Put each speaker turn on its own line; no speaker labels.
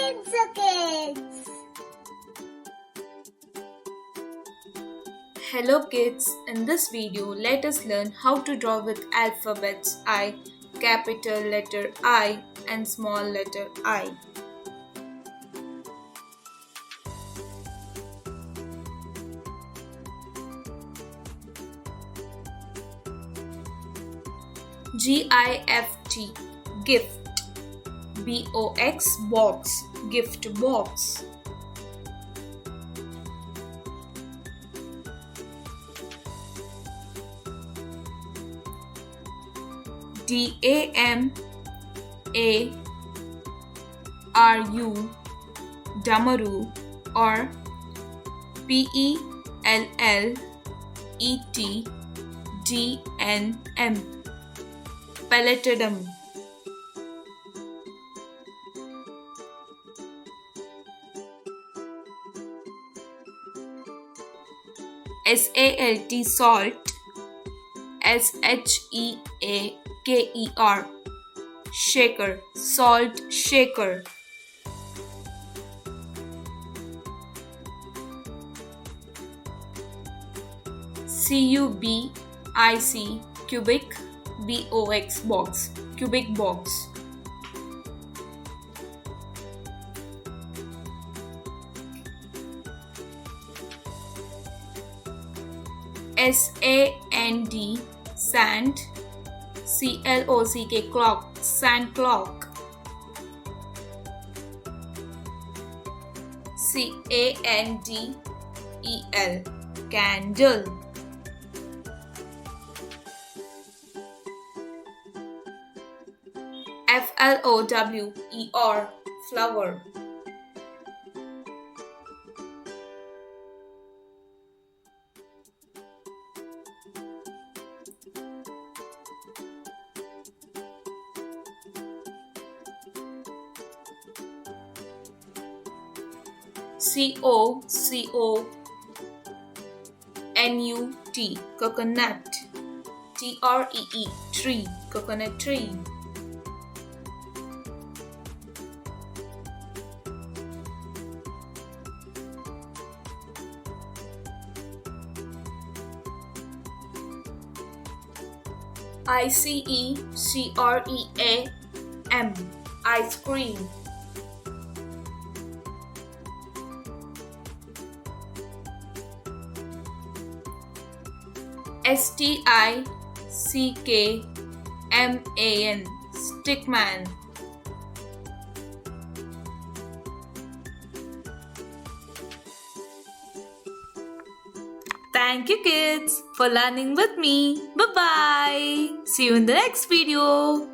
kids.
Hello kids, in this video let us learn how to draw with alphabets I, capital letter I and small letter I. G-I-F-T, gift. B-O-X, box, gift box. D-A-M-A-R-U, Damaru, or P-E-L-L-E-T-D-N-M, Paletodum. S-A-L-T, salt. S-H-E-A-K-E-R, shaker, salt shaker. C-U-B-I-C, cubic. B-O-X, box, cubic box. S-A-N-D, sand. C-L-O-C-K, clock, sand clock. C-A-N-D-E-L, candle. F-L-O-W-E-R, flower. C-O-C-O-N-U-T, coconut. T-R-E-E, tree, coconut tree. I-C-E-C-R-E-A-M, ice cream. S-T-I-C-K-M-A-N, stickman. Thank you kids for learning with me. Bye-bye. See you in the next video.